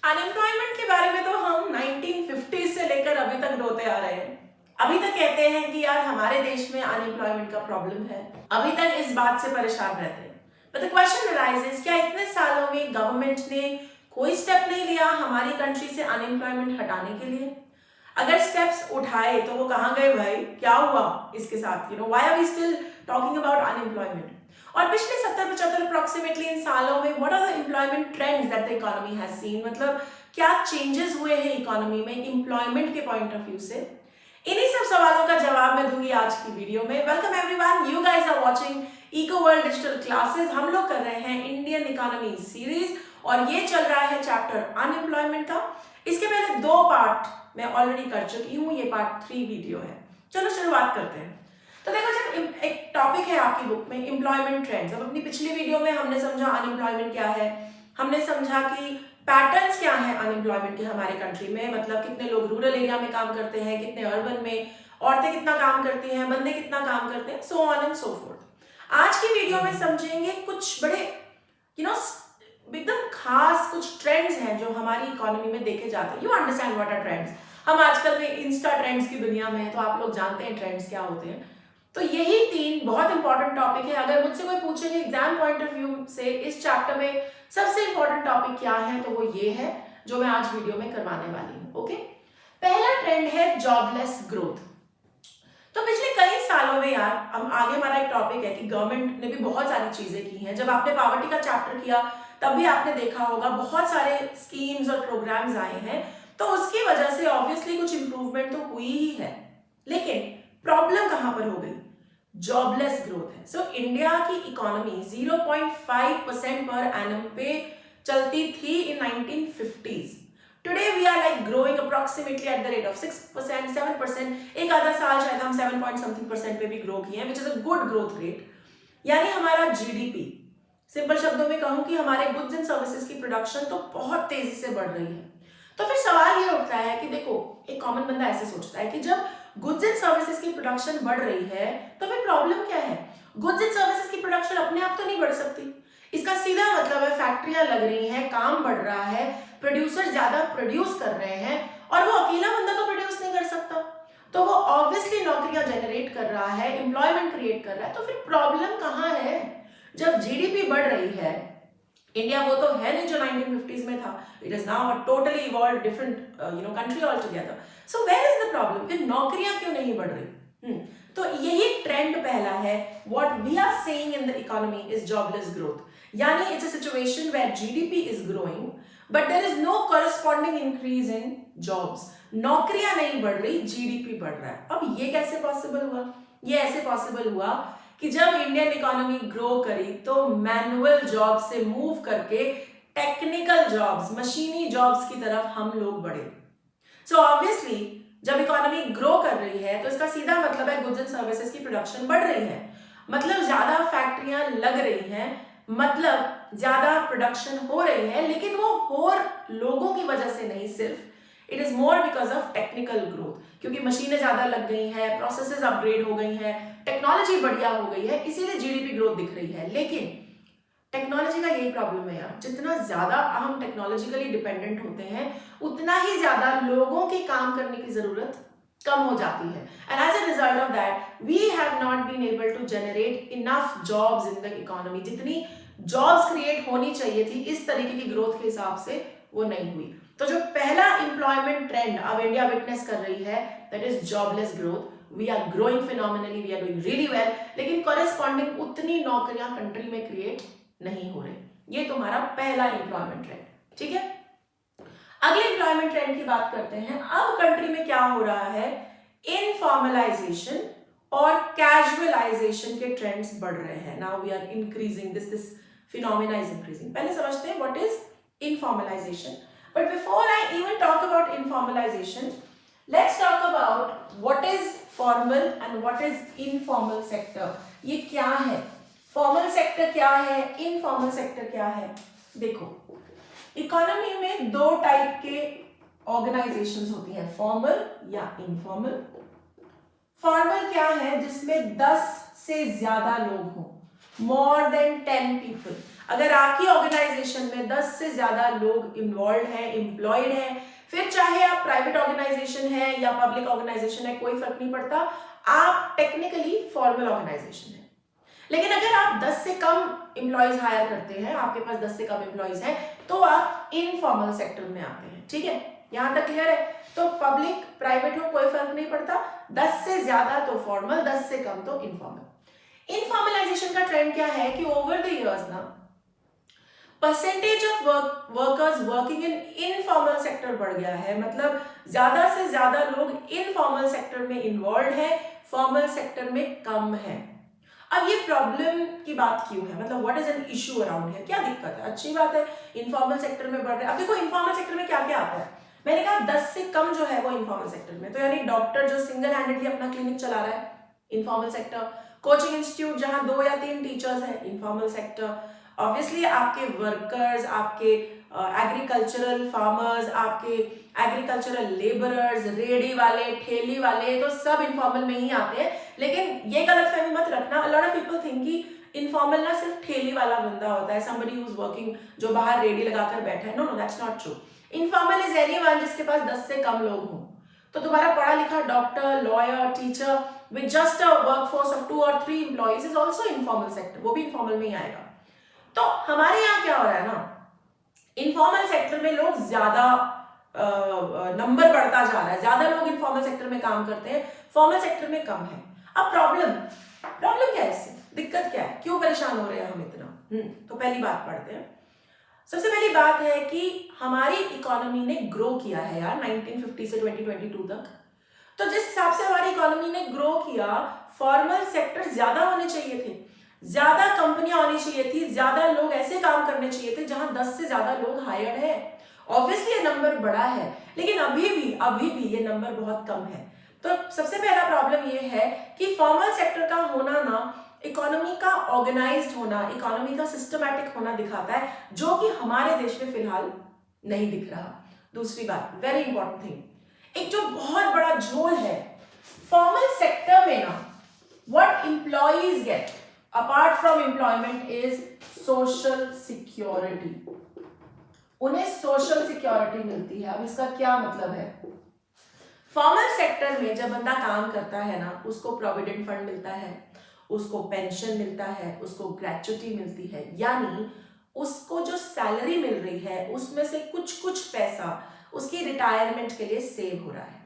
Unemployment के बारे में तो हम 1950 से लेकर अभी तक रोते आ रहे हैं। अभी तक कहते हैं कि यार हमारे देश में अनएम्प्लॉयमेंट का प्रॉब्लम है, अभी तक इस बात से परेशान रहते हैं। बट द क्वेश्चन अराइजेस, क्या इतने सालों में गवर्नमेंट ने कोई स्टेप नहीं लिया हमारी कंट्री से अनएम्प्लॉयमेंट हटाने के लिए? अगर स्टेप्स उठाए तो वो कहाँ गए भाई? क्या हुआ इसके साथ? Why are we still talking about unemployment? और पिछले 70-75 अप्रोक्सीमेटली इन सालों में what are the employment trends that the economy has seen, मतलब क्या चेंजेस हुए हैं इकोनॉमी में एम्प्लॉयमेंट के पॉइंट ऑफ व्यू से? इन्हीं सब सवालों का जवाब मैं दूंगी आज की वीडियो में। Welcome everyone, you guys are watching Eco World Digital Classes. हम लोग कर रहे हैं इंडियन इकोनॉमी सीरीज और ये चल रहा है चैप्टर अनएम्प्लॉयमेंट का। इसके पहले 2 पार्ट मैं ऑलरेडी कर चुकी हूँ, ये पार्ट 3 वीडियो है। चलो शुरुआत करते हैं। तो देखो, जब एक टॉपिक है आपकी बुक में एम्प्लॉयमेंट ट्रेंड्स, अब अपनी पिछली वीडियो में हमने समझा अनएम्प्लॉयमेंट क्या है, हमने समझा कि पैटर्न्स क्या है अनएम्प्लॉयमेंट के हमारे कंट्री में, मतलब कितने लोग रूरल एरिया में काम करते हैं, कितने अर्बन में, औरतें कितना काम करती हैं, बंदे कितना काम करते हैं, so on and so fourth. आज की वीडियो में समझेंगे कुछ बड़े एकदम खास कुछ ट्रेंड्स हैं जो हमारी इकोनॉमी में देखे जाते हैं। You understand what are trends? हम आजकल में इंस्टा ट्रेंड्स की दुनिया में हैं, तो आप लोग जानते हैं ट्रेंड्स क्या होते हैं। तो यही 3 बहुत इंपॉर्टेंट टॉपिक है। अगर मुझसे कोई पूछेगा एग्जाम पॉइंट ऑफ व्यू से इस चैप्टर में सबसे इंपॉर्टेंट टॉपिक क्या है, तो वो ये है जो मैं आज वीडियो में करवाने वाली हूँ। ओके, पहला ट्रेंड है जॉबलेस ग्रोथ। तो पिछले कई सालों में यार, हम आगे हमारा एक टॉपिक है कि गवर्नमेंट ने भी बहुत सारी चीजें की हैं। जब आपने पॉवर्टी का चैप्टर किया तब भी आपने देखा होगा बहुत सारे स्कीम्स और प्रोग्राम्स आए हैं, तो उसकी वजह से ऑब्वियसली कुछ इंप्रूवमेंट तो हुई ही है। लेकिन प्रॉब्लम कहां पर हो गई? जॉबलेस ग्रोथ है। सो इंडिया की इकोनॉमी 0.5% पर एनम पे चलती थी in 1950s। Today we are like growing approximately at the rate of 6%, 7%। एक आधा साल शायद हम 7 पॉइंट समथिंग परसेंट पे भी ग्रो किए हैं, which is a good growth rate. यानी हमारा जीडीपी, सिंपल शब्दों में कहूं कि हमारे गुड्स एंड सर्विसेज की प्रोडक्शन तो बहुत तेजी से बढ़ रही है। तो फिर सवाल ये उठता है कि देखो, एक कॉमन बंदा ऐसे सोचता है कि जब गुड्स एंड सर्विसेज की प्रोडक्शन बढ़ रही है तो फिर प्रॉब्लम क्या है? गुड्स एंड सर्विसेज की प्रोडक्शन अपने आप तो नहीं बढ़ सकती। इसका सीधा मतलब है फैक्ट्रियां लग रही हैं, काम बढ़ रहा है, प्रोड्यूसर ज्यादा प्रोड्यूस कर रहे हैं, और वो अकेला बंदा तो प्रोड्यूस नहीं कर सकता, तो वो ऑब्वियसली नौकरियां जनरेट कर रहा है, एम्प्लॉयमेंट क्रिएट कर रहा है। तो फिर प्रॉब्लम कहां है? जब जीडीपी बढ़ रही है, इंडिया वो तो है नहीं जो 1950s में था, it is now a totally evolved different country all together. So where is the problem? फिर नौकरियां क्यों नहीं बढ़ रही? तो यही ट्रेंड पहला है। What we are seeing in the economy is jobless growth, यानी it's a situation where GDP is growing but there is no corresponding increase in jobs. नौकरियां नहीं बढ़ रही, जीडीपी बढ़ रहा है। अब ये कैसे पॉसिबल हुआ? ये ऐसे पॉसिबल हुआ कि जब इंडियन इकोनॉमी ग्रो करी तो मैनुअल जॉब से मूव करके टेक्निकल जॉब्स, मशीनी जॉब्स की तरफ हम लोग बढ़े। सो ऑब्वियसली जब इकोनॉमी ग्रो कर रही है तो इसका सीधा मतलब है गुड्स एंड सर्विसेज की प्रोडक्शन बढ़ रही है, मतलब ज्यादा फैक्ट्रियां लग रही हैं, मतलब ज्यादा प्रोडक्शन हो रही है। लेकिन वो और लोगों की वजह से नहीं, सिर्फ it is more because of technical growth, क्योंकि मशीनें ज्यादा लग गई हैं, प्रोसेसेस अपग्रेड हो गई हैं, टेक्नोलॉजी बढ़िया हो गई है, इसीलिए जीडीपी ग्रोथ दिख रही है। लेकिन टेक्नोलॉजी का यही प्रॉब्लम है यार, जितना ज्यादा हम टेक्नोलॉजिकली डिपेंडेंट होते हैं उतना ही ज्यादा लोगों के काम करने की जरूरत कम हो जाती है। And as a result of that we have not been able to generate enough jobs in the economy. जितनी जॉब्स क्रिएट होनी चाहिए थी इस तरीके की ग्रोथ के हिसाब से वो नहीं हुई। तो जो पहला एम्प्लॉयमेंट ट्रेंड अब इंडिया विटनेस कर रही है, that is jobless growth. We are growing phenomenally, we are doing really well, लेकिन कॉरेस्पॉन्डिंग उतनी नौकरियां कंट्री में क्रिएट नहीं हो रहे। ये तुम्हारा पहला एम्प्लॉयमेंट ट्रेंड, ठीक है। अगले एम्प्लॉयमेंट ट्रेंड की बात करते हैं। अब कंट्री में क्या हो रहा है? इनफॉर्मलाइजेशन और कैजुअलाइजेशन के ट्रेंड्स बढ़ रहे हैं। Now we are increasing this phenomena is increasing. पहले समझते हैं what is informalization. But before I even talk about informalization, let's talk about what is formal and what is informal sector. ये क्या है? फॉर्मल सेक्टर क्या है, informal sector क्या है? देखो, इकोनॉमी में 2 टाइप के ऑर्गेनाइजेशंस होती हैं, फॉर्मल या इनफॉर्मल। फॉर्मल क्या है? जिसमें 10 से ज्यादा लोग हों, मोर देन 10 पीपल। अगर आपकी ऑर्गेनाइजेशन में 10 से ज्यादा लोग इन्वॉल्व हैं, एम्प्लॉयड हैं, फिर चाहे आप प्राइवेट ऑर्गेनाइजेशन है या पब्लिक ऑर्गेनाइजेशन है, कोई फर्क नहीं पड़ता, आप टेक्निकली फॉर्मल ऑर्गेनाइजेशन है। लेकिन अगर आप 10 से कम एम्प्लॉयज हायर करते हैं, आपके पास 10 से कम एम्प्लॉयज हैं, तो आप इनफॉर्मल सेक्टर में आते हैं। ठीक है, यहां तक क्लियर है? तो पब्लिक प्राइवेट हो कोई फर्क नहीं पड़ता, 10 से ज्यादा तो फॉर्मल, 10 से कम तो इनफॉर्मल। इनफॉर्मलाइजेशन का ट्रेंड क्या है कि ओवर द इयर्स ना percentage of workers working in informal sector बढ़ गया है। मतलब ज्यादा से ज्यादा लोग इनफॉर्मल सेक्टर में इन्वॉल्व है, फॉर्मल सेक्टर में कम है। अब ये प्रॉब्लम की बात क्यों है, मतलब what is an issue around है, क्या दिक्कत है? अच्छी बात है, इनफॉर्मल सेक्टर में बढ़ रहे हैं। अब देखो इनफॉर्मल सेक्टर में क्या क्या आता है, मैंने कहा 10 से कम जो है वो इनफॉर्मल सेक्टर में, तो यानी डॉक्टर जो सिंगल हैंडेडली अपना क्लिनिक चला रहा है, इनफॉर्मल सेक्टर। कोचिंग इंस्टीट्यूट जहां 2 या 3 टीचर्स है, इनफॉर्मल सेक्टर। ऑब्वियसली आपके वर्कर्स, आपके एग्रीकल्चरल फार्मर्स, आपके एग्रीकल्चरल लेबरर्स, रेडी वाले, ठेली वाले, तो सब इनफॉर्मल में ही आते हैं। लेकिन ये गलतफहमी मत रखना, a lot of people think कि इनफॉर्मल ना सिर्फ ठेली वाला बंदा होता है, somebody who's working, जो बाहर रेडी लगाकर बैठा है। No no, that's not true. Informal is anyone जिसके पास 10 से कम लोग हों। तो तुम्हारा पढ़ा लिखा doctor, lawyer, teacher with just a workforce of 2 और 3 employees is also informal sector, वो भी इनफॉर्मल में ही आएगा। तो हमारे यहाँ क्या हो रहा है ना, इनफॉर्मल सेक्टर में लोग ज्यादा नंबर बढ़ता जा रहा है, ज्यादा लोग इनफॉर्मल सेक्टर में काम करते हैं, फॉर्मल सेक्टर में कम है। अब प्रॉब्लम क्या है इससे, दिक्कत क्या है, क्यों परेशान हो रहे हैं हम इतना? तो पहली बात पढ़ते हैं। सबसे पहली बात है कि हमारी इकोनॉमी ने ग्रो किया है यार 1950 से 2022 तक। तो जिस हिसाब से हमारी इकोनॉमी ने ग्रो किया, फॉर्मल सेक्टर ज्यादा होने चाहिए थे, ज्यादा कंपनियां होनी चाहिए थी, ज्यादा लोग ऐसे काम करने चाहिए थे जहां 10 से ज्यादा लोग हायर्ड है। ऑब्वियसली ये नंबर बड़ा है, लेकिन अभी भी ये नंबर बहुत कम है। तो सबसे पहला प्रॉब्लम ये है कि फॉर्मल सेक्टर का होना ना इकोनॉमी का ऑर्गेनाइज्ड होना, इकोनॉमी का सिस्टमैटिक होना दिखाता है, जो कि हमारे देश में फिलहाल नहीं दिख रहा। दूसरी बात, वेरी इंपॉर्टेंट थिंग, एक जो बहुत बड़ा झोल है फॉर्मल सेक्टर में ना, what employees get apart from employment is social security. उन्हें सोशल सिक्योरिटी मिलती है। अब इसका क्या मतलब है? फॉर्मल सेक्टर में जब बंदा काम करता है ना, उसको प्रोविडेंट फंड मिलता है, उसको पेंशन मिलता है, उसको ग्रेच्युटी मिलती है, यानी उसको जो सैलरी मिल रही है उसमें से कुछ पैसा उसकी रिटायरमेंट के लिए सेव हो रहा है।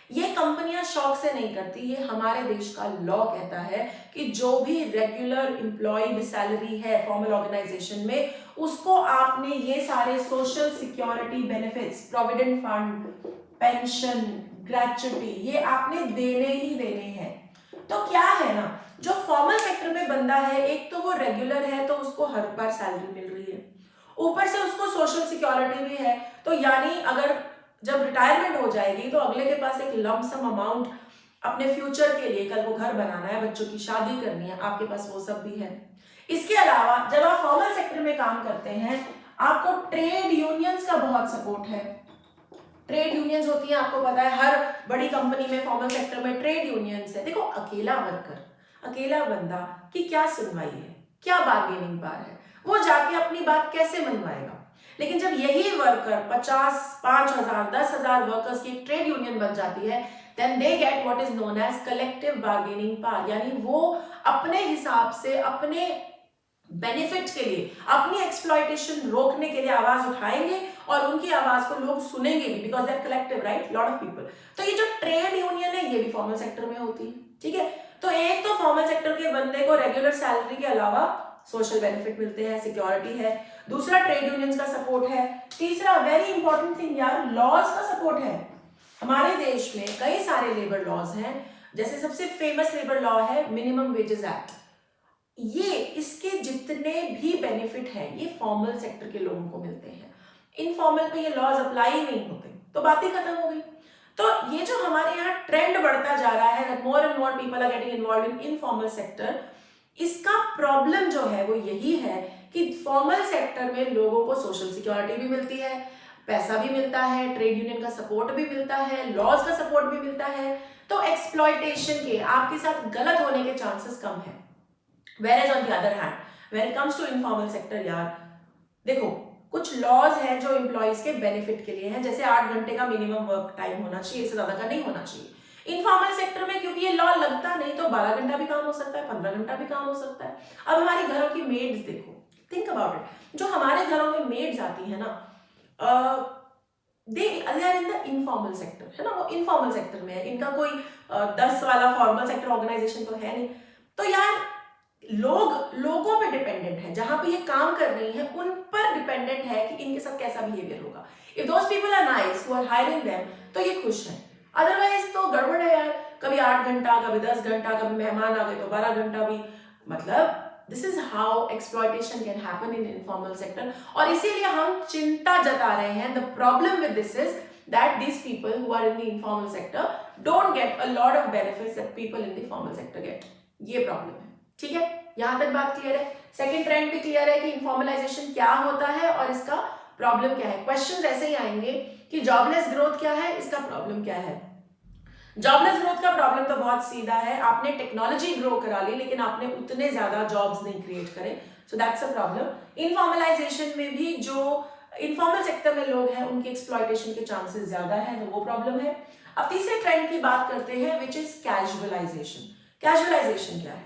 ये कंपनियां शौक से नहीं करती, ये हमारे देश का लॉ कहता है कि जो भी रेगुलर एम्प्लॉयड सैलरी है फॉर्मल ऑर्गेनाइजेशन में, उसको आपने ये सारे social security benefits, provident fund, pension, gratuity, ये आपने देने ही देने हैं। तो क्या है ना, जो फॉर्मल सेक्टर में बंदा है, एक तो वो रेगुलर है तो उसको हर बार सैलरी मिल रही है, ऊपर से उसको सोशल सिक्योरिटी भी है। तो यानी अगर जब रिटायरमेंट हो जाएगी तो अगले के पास एक लमसम अमाउंट अपने फ्यूचर के लिए, कल को घर बनाना है, बच्चों की शादी करनी है, आपके पास वो सब भी है। इसके अलावा जब आप फॉर्मल सेक्टर में काम करते हैं, आपको ट्रेड यूनियंस का बहुत सपोर्ट है। ट्रेड यूनियंस होती है, आपको पता है, हर बड़ी कंपनी में फॉर्मल सेक्टर में ट्रेड यूनियंस है। देखो अकेला वर्कर, अकेला बंदा की क्या सुनवाई है, क्या बार्गेनिंग पावर है, वो जाके अपनी बात कैसे मनवाएगा? लेकिन जब यही वर्कर 50, 5,000, 10,000 वर्कर्स की ट्रेड यूनियन बन जाती है, then they get what is known as collective bargaining power, यानी वो अपने हिसाब से, अपने बेनिफिट के लिए, अपनी एक्सप्लॉयटेशन रोकने के लिए आवाज उठाएंगे और उनकी आवाज को लोग सुनेंगे भी, because they are collective, right, lot of people. तो ये जो ट्रेड यूनियन है ये भी फॉर्मल सेक्टर में होती है। ठीक है, तो एक तो फॉर्मल सेक्टर के बंदे को रेगुलर सैलरी के अलावा सोशल बेनिफिट मिलते हैं, सिक्योरिटी है, दूसरा ट्रेड यूनियंस का सपोर्ट है, तीसरा वेरी इंपॉर्टेंट थिंग यार, लॉज का सपोर्ट है। हमारे देश में कई सारे लेबर लॉज हैं, जैसे सबसे फेमस लेबर लॉ है मिनिमम वेजेस एक्ट। ये इसके जितने भी बेनिफिट हैं ये फॉर्मल सेक्टर के लोगों को मिलते हैं, इनफॉर्मल पे ये लॉज अप्लाई ही नहीं होते, तो बात ही खत्म हो गई। तो ये जो हमारे यहाँ ट्रेंड बढ़ता जा रहा है that more and more people are getting involved in informal sector, इसका प्रॉब्लम जो है वो यही है कि फॉर्मल सेक्टर में लोगों को सोशल सिक्योरिटी भी मिलती है, पैसा भी मिलता है, ट्रेड यूनियन का सपोर्ट भी मिलता है, लॉज का सपोर्ट भी मिलता है, तो एक्सप्लॉयटेशन के, आपके साथ गलत होने के चांसेस कम है। Whereas on the other hand, when it comes to informal sector यार, देखो कुछ लॉज हैं जो एम्प्लॉयज के बेनिफिट के लिए हैं, जैसे 8 घंटे का मिनिमम वर्क टाइम होना चाहिए, इससे ज्यादा का नहीं होना चाहिए। इनफॉर्मल सेक्टर में क्योंकि ये लॉ लगता नहीं तो 12 घंटा भी काम हो सकता है, 15 घंटा भी काम हो सकता है। अब हमारे घरों की मेड्स देखो, थिंक अबाउट इट, जो हमारे घरों में मेड्स आती है ना, they are in the informal sector, है ना, वो इनफॉर्मल सेक्टर में है, इनका कोई 10 वाला फॉर्मल सेक्टर ऑर्गेनाइजेशन तो है नहीं। तो यार लोगों पे डिपेंडेंट है, जहां पे ये काम कर रही है उन पर डिपेंडेंट है कि इनके साथ कैसा बिहेवियर होगा। If those people are nice who are hiring them, तो ये खुश है, अदरवाइज तो गड़बड़ है यार। कभी 8 घंटा, कभी 10 घंटा, कभी मेहमान आ गए तो 12 घंटा भी, मतलब this is how exploitation can happen in informal sector. और इसीलिए हम चिंता जता रहे हैं। The problem with this is that these people who are in the informal sector don't get a lot of benefits that people in the formal sector get. ये problem है, ठीक है, यहां तक बात क्लियर है। सेकंड ट्रेंड भी clear है कि इनफॉर्मलाइजेशन क्या होता है और इसका प्रॉब्लम क्या है। क्वेश्चंस ऐसे ही आएंगे कि जॉबलेस ग्रोथ क्या है, इसका प्रॉब्लम क्या है। जॉबलेस ग्रोथ का प्रॉब्लम तो बहुत सीधा है, आपने टेक्नोलॉजी ग्रो करा ली लेकिन आपने उतने ज्यादा जॉब्स नहीं क्रिएट करे, so that's a problem. Informalisation में भी जो इनफॉर्मल सेक्टर में लोग हैं उनकी एक्सप्लॉयटेशन के चांसेस ज्यादा हैं, तो वो प्रॉब्लम है। अब तीसरे ट्रेंड की बात करते हैं विच इज कैजुअलाइजेशन। कैजुअलाइजेशन क्या है,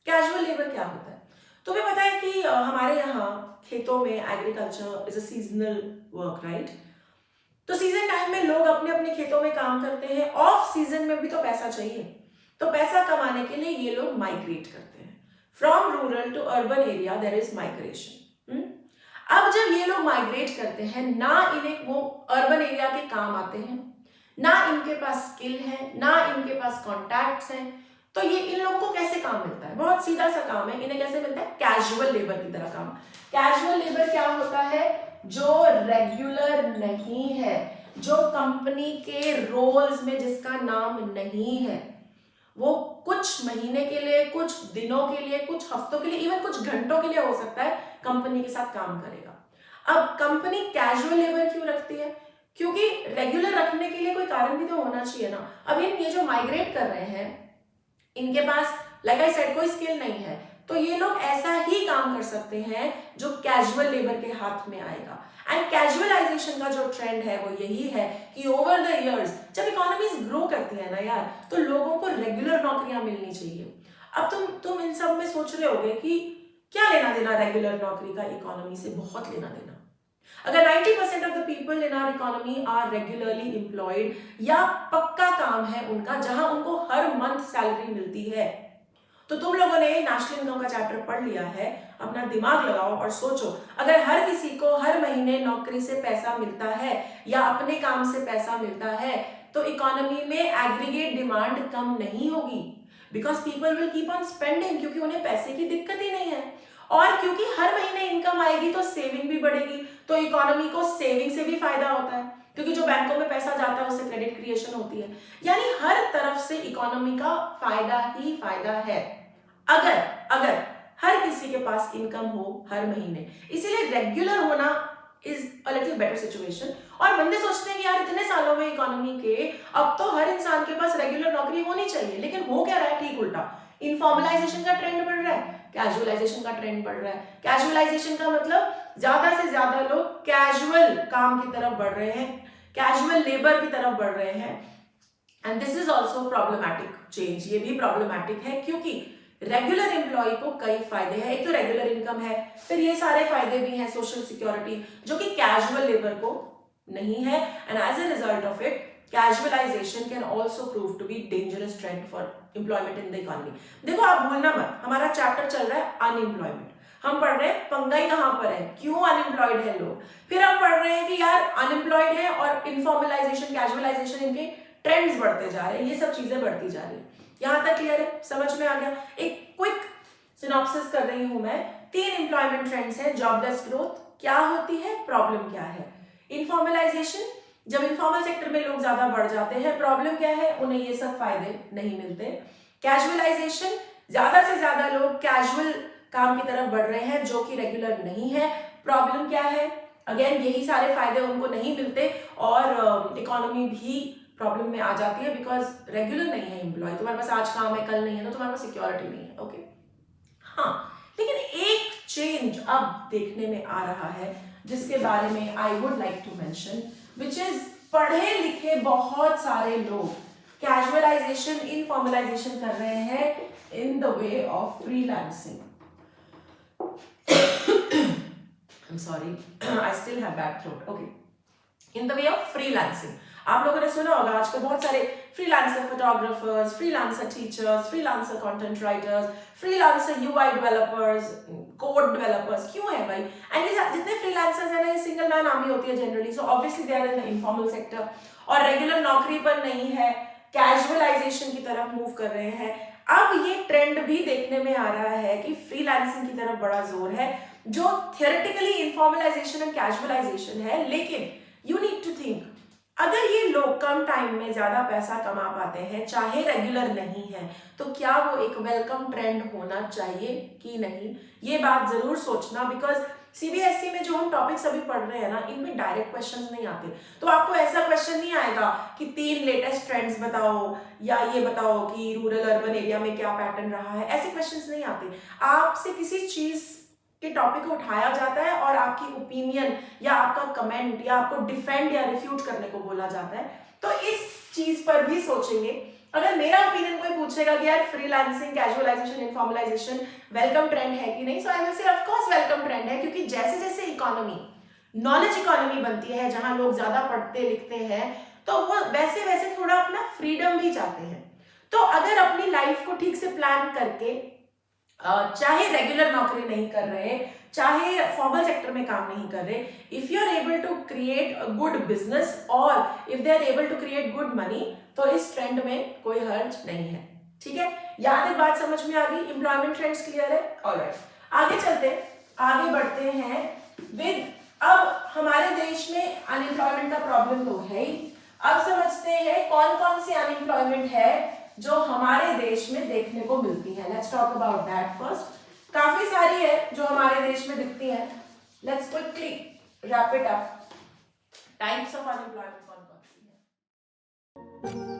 कैजुअल लेबर क्या होता है। तुम्हें पता है कि हमारे यहाँ खेतों में agriculture is a seasonal work, right. तो सीजन टाइम में लोग अपने अपने खेतों में काम करते हैं, ऑफ सीजन में भी तो पैसा चाहिए, तो पैसा कमाने के लिए ये लोग माइग्रेट करते हैं from rural to urban area, there is migration. अब जब ये लोग माइग्रेट करते हैं, ना इन्हें वो अर्बन एरिया के काम आते हैं, ना इनके पास स्किल है, ना इनके पास कॉन्टैक्ट्स हैं, तो ये इन लोगों को कैसे काम मिलता है। बहुत सीधा सा काम है, इन्हें कैसे मिलता है, कैजुअल लेबर की तरह काम। कैजुअल लेबर क्या होता है, जो रेगुलर नहीं है, जो कंपनी के रोल्स में जिसका नाम नहीं है, वो कुछ महीने के लिए, कुछ दिनों के लिए, कुछ हफ्तों के लिए, इवन कुछ घंटों के लिए हो सकता है, कंपनी के साथ काम करेगा। अब कंपनी कैजुअल लेबर क्यों रखती है, क्योंकि रेगुलर रखने के लिए कोई कारण भी तो होना चाहिए ना। अब ये जो माइग्रेट कर रहे हैं, इनके पास लाइक आई सेड कोई स्किल नहीं है, तो ये लोग ऐसा ही काम कर सकते हैं जो कैजुअल लेबर के हाथ में आएगा। एंड कैजुअलाइजेशन का जो ट्रेंड है वो यही है कि ओवर द इयर्स जब इकोनॉमीज ग्रो करती है ना यार, तो लोगों को रेगुलर नौकरियां मिलनी चाहिए। अब तुम इन सब में सोच रहे होगे कि क्या लेना देना रेगुलर नौकरी का इकोनॉमी से, बहुत लेना देना। अगर 90% of the people in our economy are regularly employed, या पक्का काम है उनका जहां उनको हर मंथ सैलरी मिलती है, तो तुम लोगों ने नेशनल इनकम का चैप्टर पढ़ लिया है, अपना दिमाग लगाओ और सोचो, अगर हर किसी को हर महीने नौकरी से पैसा मिलता है या अपने काम से पैसा मिलता है, तो इकोनॉमी में एग्रीगेट डिमांड कम नहीं होगी, because people will keep on spending, क्योंकि उन्हें पैसे की दिक्कत ही नहीं है। और क्योंकि हर महीने इनकम आएगी तो सेविंग भी बढ़ेगी, तो इकोनॉमी को सेविंग से भी फायदा होता है, क्योंकि जो बैंकों में पैसा जाता है उससे क्रेडिट क्रिएशन होती है। यानी हर तरफ से इकोनॉमी का फायदा ही फायदा है, अगर हर किसी के पास इनकम हो हर महीने। इसीलिए रेगुलर होना is a little better situation. और बंदे सोचते हैं कि यार इतने सालों में इकोनॉमी के, अब तो हर इंसान के पास रेगुलर नौकरी होनी चाहिए, लेकिन हो क्या रहा है, ठीक उल्टा। इनफॉर्मलाइजेशन का ट्रेंड बढ़ रहा है, कैजुअलाइजेशन का ट्रेंड बढ़ रहा है। कैजुअलाइजेशन का मतलब ज्यादा से ज्यादा लोग कैजुअल काम की तरफ बढ़ रहे हैं, कैजुअल लेबर की तरफ बढ़ रहे हैं। And this is also problematic change, ये भी प्रॉब्लमैटिक है, क्योंकि रेगुलर एम्प्लॉय को कई फायदे हैं। एक तो रेगुलर इनकम है, फिर ये सारे फायदे भी हैं, सोशल सिक्योरिटी, जो कि कैजुअल लेबर को नहीं है। And as a result of it, casualization can also prove to be dangerous trend for employment in the economy. देखो आप भूलना मत, हमारा चैप्टर चल रहा है अनएम्प्लॉयमेंट, हम पढ़ रहे हैं पंगाई कहां पर है, क्यों अनएम्प्लॉयड है लोग, फिर हम पढ़ रहे हैं कि यार अनएम्प्लॉयड है और इनफॉर्मलाइजेशन, कैजुअलाइजेशन, इनके ट्रेंड्स बढ़ते जा रहे हैं, ये सब चीजें बढ़ती जा रही है। यहां तक क्लियर है, समझ में आ गया। एक क्विक सिनॉप्सिस कर रही हूं मैं। 3 एम्प्लॉयमेंट ट्रेंड्स हैं, जॉबलेस ग्रोथ क्या होती है, प्रॉब्लम क्या है, इनफॉर्मलाइजेशन, जब इनफॉर्मल सेक्टर में लोग ज्यादा बढ़ जाते हैं, प्रॉब्लम क्या है, उन्हें ये सब फायदे नहीं मिलते। कैजुअलाइजेशन, ज्यादा से ज्यादा लोग कैजुअल काम की तरफ बढ़ रहे हैं जो कि रेगुलर नहीं है, प्रॉब्लम क्या है, अगेन यही सारे फायदे उनको नहीं मिलते और इकोनॉमी भी प्रॉब्लम में आ जाती है, बिकॉज रेगुलर नहीं है एम्प्लॉय, तुम्हारे पास आज काम है कल नहीं है, तो तुम्हारे पास सिक्योरिटी नहीं है। ओके हाँ, लेकिन एक चेंज अब देखने में आ रहा है, जिसके बारे में I would like to mention, which is पढ़े लिखे बहुत सारे लोग कैजुअलाइजेशन, इनफॉर्मलाइजेशन कर रहे हैं in the way of freelancing. I'm sorry, I still have bad throat. Okay. In the way of freelancing. आप लोगों ने सुना होगा आजकल बहुत सारे freelancer photographers, freelancer teachers, freelancer content writers, freelancer UI developers, code developers. क्यों है भाई? एंड ये जितने फ्रीलांसर्स हैं ना, ये सिंगल मैन आर्मी होती है generally. So obviously they are in the informal sector और रेगुलर नौकरी पर नहीं है, कैजुअलाइजेशन की तरफ मूव कर रहे हैं. अब ये ट्रेंड भी देखने में आ रहा है कि फ्रीलांसिंग की तरफ बड़ा जोर है, जो थियोरेटिकली इनफॉर्मलाइजेशन एंड कैजुअलाइजेशन है. लेकिन यू नीड टू थिंक, अगर ये लोग कम टाइम में ज्यादा पैसा कमा पाते हैं, चाहे रेगुलर नहीं है, तो क्या वो एक वेलकम ट्रेंड होना चाहिए कि नहीं? ये बात जरूर सोचना. बिकॉज सीबीएसई में जो हम टॉपिक्स अभी पढ़ रहे हैं ना, इनमें डायरेक्ट क्वेश्चंस नहीं आते. तो आपको ऐसा क्वेश्चन नहीं आएगा कि 3 लेटेस्ट ट्रेंड्स बताओ या ये बताओ कि रूरल अर्बन एरिया में क्या पैटर्न रहा है. ऐसे क्वेश्चंस नहीं आते. आपसे किसी चीज के टॉपिक को उठाया जाता है और आपकी ओपिनियन या आपका कमेंट या आपको डिफेंड या रिफ्यूट करने को बोला जाता है. तो इस चीज पर भी सोचेंगे. अगर मेरा ओपिनियन कोई पूछेगा कि यार freelancing, casualisation, informalisation welcome trend है कि नहीं, so I will say of course welcome trend है. क्योंकि जैसे जैसे इकोनॉमी, नॉलेज इकोनॉमी बनती है, जहां लोग ज्यादा पढ़ते लिखते हैं, तो वो वैसे वैसे थोड़ा अपना फ्रीडम भी चाहते हैं. तो अगर अपनी लाइफ को ठीक से प्लान करके, चाहे रेगुलर नौकरी नहीं कर रहे, चाहे फॉर्मल सेक्टर में काम नहीं कर रहे, if you are able to create a good business और if they are able to create good money, तो इस ट्रेंड में कोई हर्ज नहीं है. ठीक है, यहां तक बात समझ में आ गई. एम्प्लॉयमेंट ट्रेंड्स क्लियर है. ऑलराइट, आगे चलते, आगे बढ़ते हैं विद, अब हमारे देश में अनएम्प्लॉयमेंट का प्रॉब्लम तो है ही. अब समझते हैं कौन कौन सी अनएम्प्लॉयमेंट है जो हमारे देश में देखने को मिलती है. Let's talk about that first. काफी सारी है जो हमारे देश में दिखती है. Let's quickly wrap it up. Types of unemployment कौन कौन सी है?